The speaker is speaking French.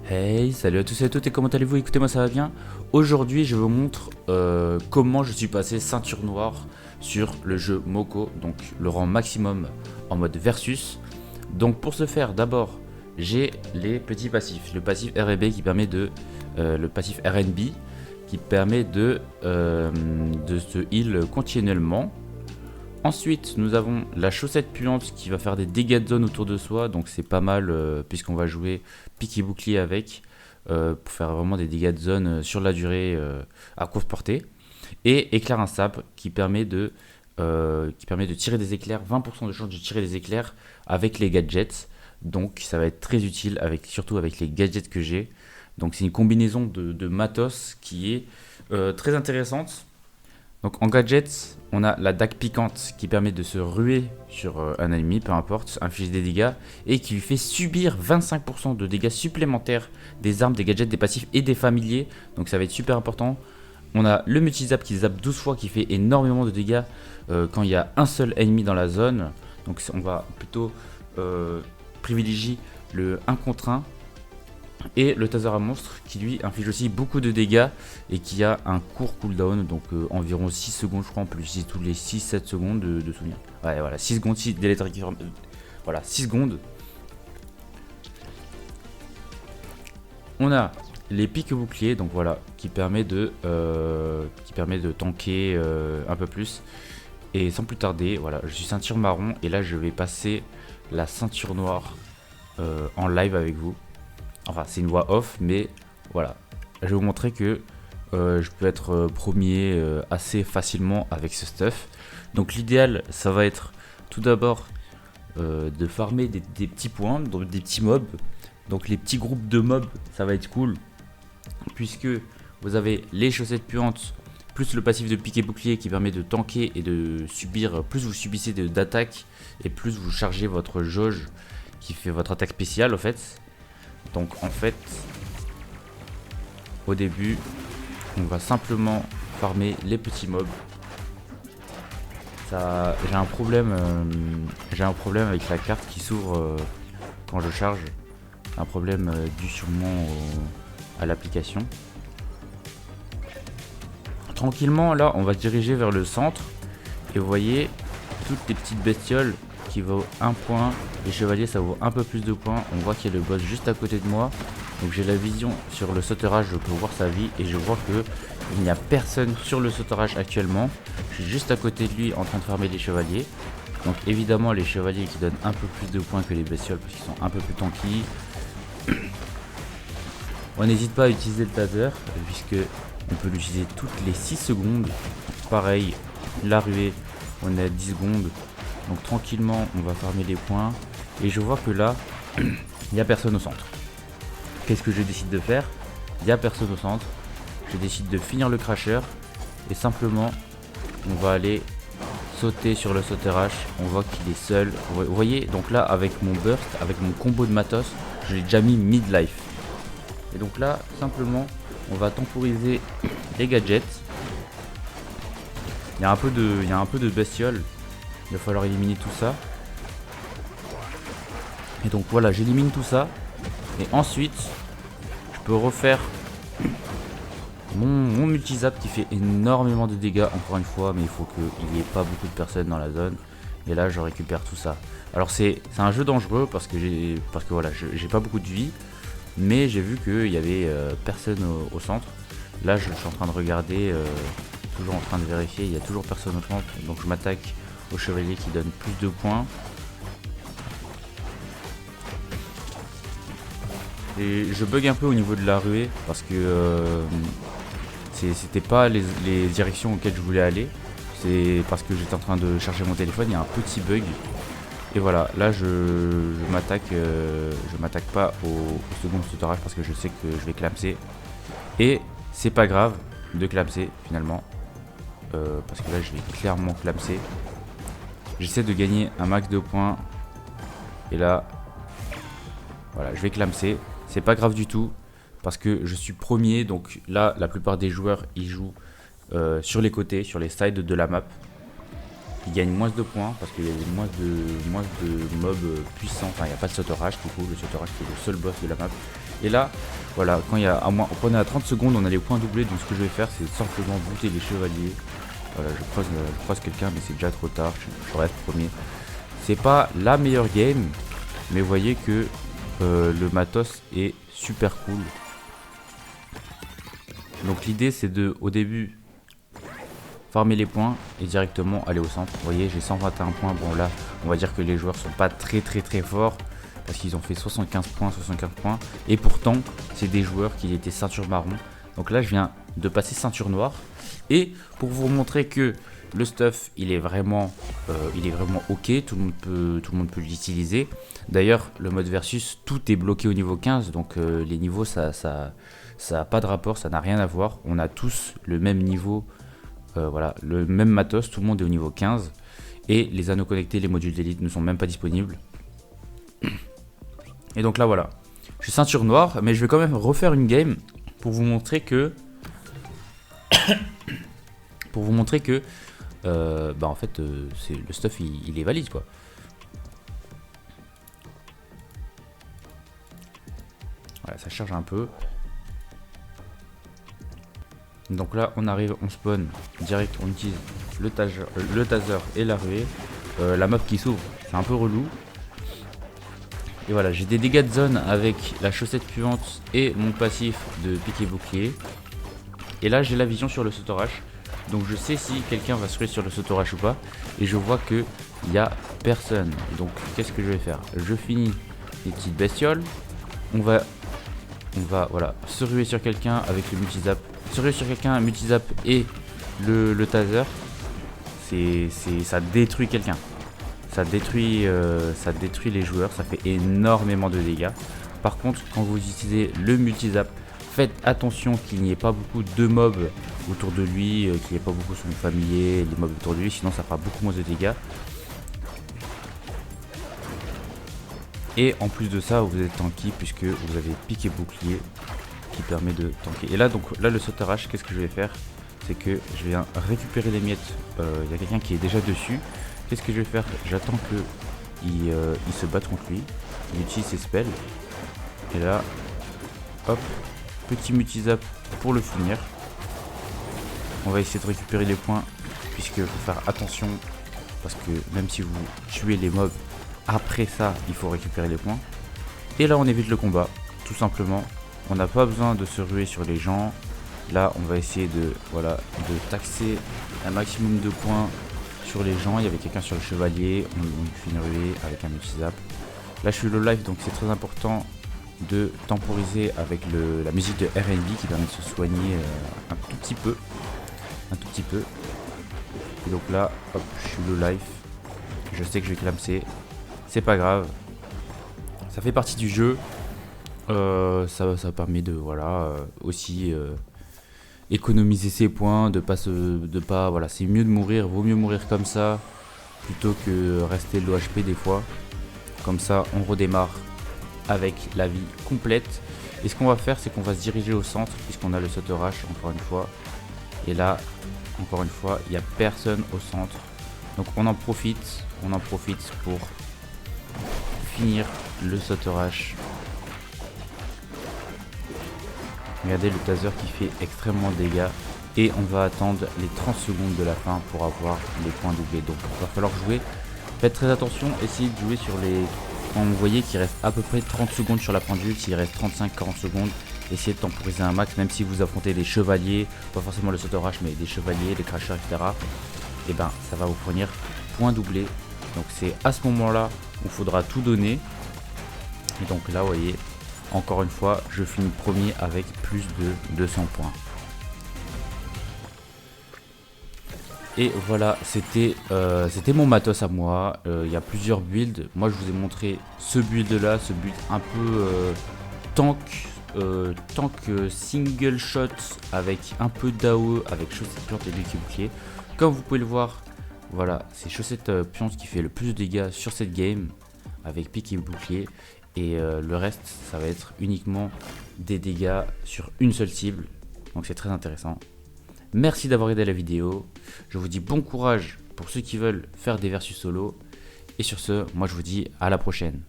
Hey, salut à tous et à toutes et comment allez-vous? Écoutez, moi ça va bien. Aujourd'hui, je vous montre comment je suis passé ceinture noire sur le jeu Moko, donc le rang maximum en mode versus. Donc pour ce faire, d'abord, j'ai les petits passifs. Le passif R&B qui permet le passif RNB qui permet de se heal continuellement. Ensuite, nous avons la chaussette puante qui va faire des dégâts de zone autour de soi, donc c'est pas mal puisqu'on va jouer pique et bouclier avec pour faire vraiment des dégâts de zone sur la durée à courte portée. Et éclair instable qui permet de tirer des éclairs, 20% de chance de tirer des éclairs avec les gadgets. Donc ça va être très utile surtout avec les gadgets que j'ai. Donc c'est une combinaison de matos qui est très intéressante. Donc en gadgets, on a la dague piquante qui permet de se ruer sur un ennemi, peu importe, infliger des dégâts, et qui lui fait subir 25% de dégâts supplémentaires des armes, des gadgets, des passifs et des familiers. Donc ça va être super important. On a le multi-zap qui zappe 12 fois, qui fait énormément de dégâts quand il y a un seul ennemi dans la zone. Donc on va plutôt privilégier le 1 contre 1. Et le taser à monstre qui lui inflige aussi beaucoup de dégâts et qui a un court cooldown, donc environ 6 secondes je crois, on peut l'utiliser tous les 6-7 secondes de souvenir. Ouais voilà, 6 secondes, 6 délai de récupération, voilà 6 secondes. On a les piques boucliers, donc voilà, qui permet de tanker un peu plus. Et sans plus tarder, voilà, je suis ceinture marron et là je vais passer la ceinture noire en live avec vous. Enfin, c'est une voix off, mais voilà. Je vais vous montrer que je peux être premier assez facilement avec ce stuff. Donc l'idéal, ça va être tout d'abord de farmer des petits points, donc des petits mobs. Donc les petits groupes de mobs, ça va être cool. Puisque vous avez les chaussettes puantes, plus le passif de pique et bouclier qui permet de tanker et de subir. Plus vous subissez d'attaques et plus vous chargez votre jauge qui fait votre attaque spéciale en fait. Donc en fait, au début, on va simplement farmer les petits mobs. J'ai un problème avec la carte qui s'ouvre quand je charge. Un problème dû sûrement à l'application. Tranquillement, là, on va se diriger vers le centre. Et vous voyez, toutes les petites bestioles qui vaut 1 point. Les chevaliers ça vaut un peu plus de points. On voit qu'il y a le boss juste à côté de moi. Donc j'ai la vision sur le sauterage, je peux voir sa vie. Et je vois que il n'y a personne sur le sauterage actuellement. Je suis juste à côté de lui en train de farmer les chevaliers. Donc évidemment les chevaliers qui donnent un peu plus de points que les bestioles parce qu'ils sont un peu plus tanky. On n'hésite pas à utiliser le taser puisque on peut l'utiliser toutes les 6 secondes. Pareil, la ruée, on est à 10 secondes. Donc tranquillement on va farmer les points. Et je vois que là il n'y a personne au centre. Qu'est-ce que je décide de faire? Il n'y a personne au centre. Je décide de finir le crasher. Et simplement on va aller sauter sur le sauterage. On voit qu'il est seul. Vous voyez, donc là avec mon burst, avec mon combo de matos, je l'ai déjà mis mid-life. Et donc là simplement on va temporiser les gadgets. Il y a un peu de bestioles. Il va falloir éliminer tout ça. Et donc voilà, j'élimine tout ça. Et ensuite, je peux refaire mon multi-zap qui fait énormément de dégâts encore une fois. Mais il faut qu'il n'y ait pas beaucoup de personnes dans la zone. Et là, je récupère tout ça. Alors c'est un jeu dangereux parce que voilà, j'ai pas beaucoup de vie. Mais j'ai vu qu'il y avait personne au centre. Là, je suis en train de regarder, toujours en train de vérifier. Il y a toujours personne au centre. Donc je m'attaque au chevalier qui donne plus de points. Et je bug un peu au niveau de la ruée parce que c'était pas les directions auxquelles je voulais aller. C'est parce que j'étais en train de charger mon téléphone, il y a un petit bug. Et voilà, là je m'attaque pas au second sauterage parce que je sais que je vais clamser. Et c'est pas grave de clamser finalement. Parce que là je vais clairement clamser. J'essaie de gagner un max de points. Et là, voilà, je vais clamser. C'est pas grave du tout parce que je suis premier. Donc là, la plupart des joueurs ils jouent sur les côtés, sur les sides de la map. il gagne moins de points parce qu'il y a moins de mobs puissants. Enfin, il n'y a pas de Sotorage du coup. Le Sotorage qui est le seul boss de la map. Et là, voilà, quand on est à 30 secondes, on a les points doublés. Donc ce que je vais faire, c'est simplement booter les chevaliers. Voilà, je croise quelqu'un, mais c'est déjà trop tard. Je reste premier. C'est pas la meilleure game, mais vous voyez que le matos est super cool. Donc l'idée, c'est de, au début, farmer les points et directement aller au centre. Vous voyez, j'ai 121 points. Bon là, on va dire que les joueurs sont pas très forts parce qu'ils ont fait 75 points. Et pourtant, c'est des joueurs qui étaient ceinture marron. Donc là, je viens de passer ceinture noire. Et pour vous montrer que le stuff, il est vraiment ok, tout le monde peut l'utiliser. D'ailleurs, le mode versus, tout est bloqué au niveau 15. Donc les niveaux, ça a pas de rapport, ça n'a rien à voir. On a tous le même niveau. Voilà, le même matos, tout le monde est au niveau 15 et les anneaux connectés, les modules d'élite ne sont même pas disponibles. Et donc là voilà, je suis ceinture noire, mais je vais quand même refaire une game pour vous montrer que en fait le stuff il est valide quoi. Voilà, ça charge un peu. Donc là on arrive, on spawn direct, on utilise le taser et la ruée. La map qui s'ouvre, c'est un peu relou. Et voilà, j'ai des dégâts de zone avec la chaussette puante et mon passif de pique et bouclier. Et là j'ai la vision sur le Sotorach. Donc je sais si quelqu'un va se ruer sur le Sotorach ou pas. Et je vois que il n'y a personne. Donc qu'est-ce que je vais faire? Je finis les petites bestioles. On va voilà, se ruer sur quelqu'un avec le multizap. Se ruer sur quelqu'un, multizap et le taser. Ça détruit quelqu'un. Ça détruit les joueurs, ça fait énormément de dégâts. Par contre, quand vous utilisez le multizap, faites attention qu'il n'y ait pas beaucoup de mobs autour de lui, qu'il n'y ait pas beaucoup son familier, les mobs autour de lui, sinon ça fera beaucoup moins de dégâts. Et en plus de ça, vous êtes tanky puisque vous avez pique et bouclier qui permet de tanker. Et là, donc là, le Sotorach, qu'est-ce que je vais faire? C'est que je viens récupérer les miettes. Il y a quelqu'un qui est déjà dessus. Qu'est-ce que je vais faire? J'attends qu'il se batte contre lui. Il utilise ses spells. Et là, hop, petit multizap pour le finir. On va essayer de récupérer les points puisque faut faire attention parce que même si vous tuez les mobs, après ça, il faut récupérer les points. Et là, on évite le combat, tout simplement. On n'a pas besoin de se ruer sur les gens. Là, on va essayer de taxer un maximum de points sur les gens. Il y avait quelqu'un sur le chevalier, on fait une ruée avec un multizap. Là, je suis low life, donc c'est très important de temporiser avec la musique de R&B qui permet de se soigner un tout petit peu. Et donc là, hop, je suis low life. Je sais que je vais clamser. C'est pas grave. Ça fait partie du jeu. Ça permet de aussi économiser ses points, voilà, c'est mieux de mourir, vaut mieux mourir comme ça plutôt que rester low HP des fois. Comme ça, on redémarre avec la vie complète. Et ce qu'on va faire, c'est qu'on va se diriger au centre puisqu'on a le Sotorach encore une fois. Et là, encore une fois, il n'y a personne au centre. Donc on en profite pour finir le Sotorach. Regardez le taser qui fait extrêmement de dégâts. Et on va attendre les 30 secondes de la fin pour avoir les points doublés. Donc il va falloir jouer. Faites très attention, essayez de jouer sur les... Quand vous voyez qu'il reste à peu près 30 secondes sur la pendule, s'il reste 35-40 secondes, essayez de temporiser un max, même si vous affrontez des chevaliers, pas forcément le Sotorach, mais des chevaliers, des crashers, etc. Et ben ça va vous fournir points doublés. Donc c'est à ce moment-là où il faudra tout donner. Et donc là, vous voyez, encore une fois, je finis premier avec plus de 200 points. Et voilà, c'était mon matos à moi. Il y a plusieurs builds. Moi, je vous ai montré ce build-là, ce build un peu tank single shot avec un peu d'AOE, avec chaussettes puantes et bouclier. Comme vous pouvez le voir, voilà, c'est chaussettes puantes qui fait le plus de dégâts sur cette game avec pique et bouclier. Et le reste, ça va être uniquement des dégâts sur une seule cible. Donc c'est très intéressant. Merci d'avoir regardé la vidéo. Je vous dis bon courage pour ceux qui veulent faire des versus solo. Et sur ce, moi je vous dis à la prochaine.